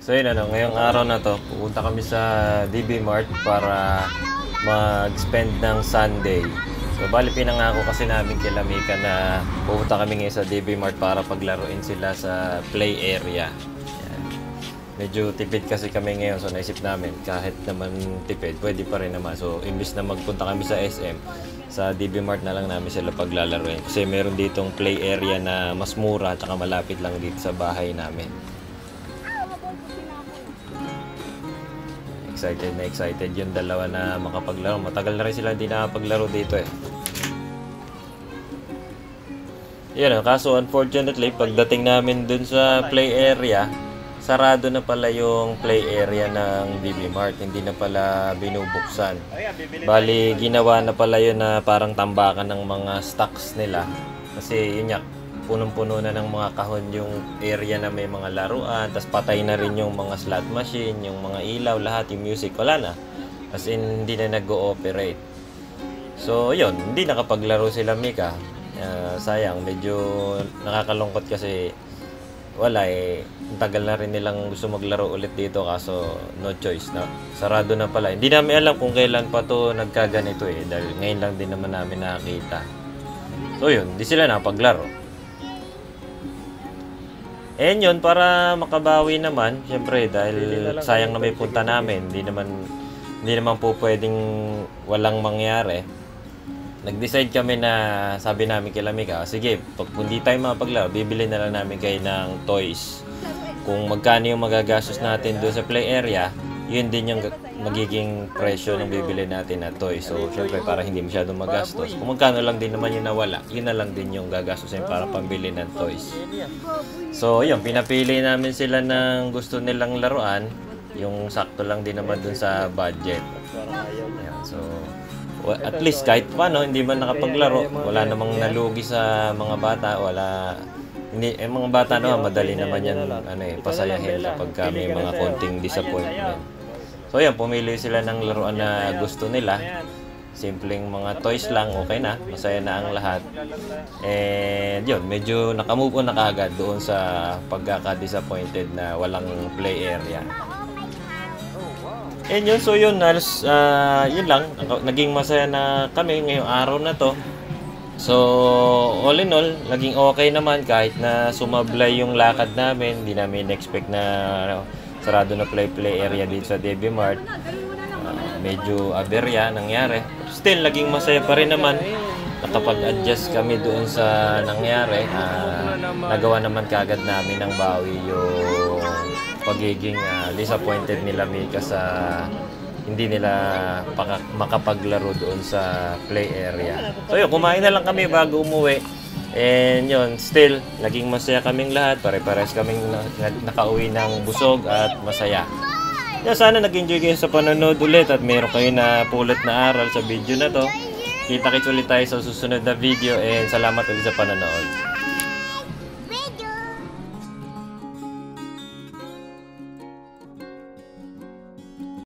So yun ano, ngayong araw na to, pupunta kami sa DB Mart para mag-spend ng Sunday. So bali pinangako kasi namin kay Lamika na pupunta kami ngayon sa DB Mart para paglaruin sila sa play area. Yan. Medyo tipid kasi kami ngayon, so naisip namin kahit naman tipid, pwede pa rin naman. So imbis na magpunta kami sa SM, sa DB Mart na lang namin sila paglalaruin. Kasi meron ditong play area na mas mura at malapit lang dito sa bahay namin. Excited yung dalawa na makapaglaro. Matagal na rin sila hindi nakapaglaro dito eh. Yan, kaso unfortunately pagdating namin dun sa play area, sarado na pala yung play area ng DB Mart. Hindi na pala binubuksan. Bali ginawa na pala yun na parang tambakan ng mga stocks nila. Kasi yun nga, punong-puno na ng mga kahon yung area na may mga laruan, tas patay na rin yung mga slot machine, yung mga ilaw, lahat, yung music, wala na. As in, hindi na nag-ooperate. So, yun, hindi nakapaglaro sila Mika. Sayang, medyo nakakalungkot kasi wala eh. Tagal na rin nilang gusto maglaro ulit dito kaso no choice na. Sarado na pala. Hindi namin alam kung kailan pa to nagkaganito eh. Dahil ngayon lang din naman namin nakakita. So, yun, hindi sila nakapaglaro. And yun, para makabawi naman, syempre dahil sayang na may punta namin, hindi naman po pwedeng walang mangyari. Nag-decide kami na sabi namin kay Lamika, sige, pag hindi tayo makapaglaro, bibili na lang namin kayo ng toys. Kung magkano yung magagastos natin doon sa play area, yun din yung magiging presyo ng bibili natin na toys. So, syempre para hindi masyadong magastos. Kung magkano lang din naman yung nawala, yun na lang din yung gagastusin para pambili ng toys. So, yun, pinapili namin sila ng gusto nilang laruan. Yung sakto lang din naman dun sa budget. Ayan, so, at least kahit paano, hindi man nakapaglaro, wala namang nalugi sa mga bata, hindi, mga bata naman, madali naman yan pasayahin kapag may mga konting disappointment. So yan, pumili sila ng laruan na gusto nila. Simpleng mga toys lang, okay na, masaya na ang lahat. And yun, medyo nakamove on na kaagad doon sa pagkaka-disappointed na walang play area. And yun, so yun, yun lang, naging masaya na kami ngayong araw na to. So, all in all, naging okay naman kahit na sumablay yung lakad namin. Hindi namin expect na sarado na play area dito sa DB Mart. Medyo aberya nangyari. Still, naging masaya pa rin naman. Nakapag-adjust kami doon sa nangyari. Nagawa naman kagad namin ng bawi yung pagiging disappointed nila Mika sa hindi nila makapaglaro doon sa play area. So yun, kumain na lang kami bago umuwi. And yun, still, naging masaya kaming lahat. Pare-pares kaming nakauwi ng busog at masaya. Yan, sana nag-enjoy kayo sa panonood ulit at meron kayo na pulot na aral sa video na to. Kita-kits ulit tayo sa susunod na video and salamat ulit sa panonood.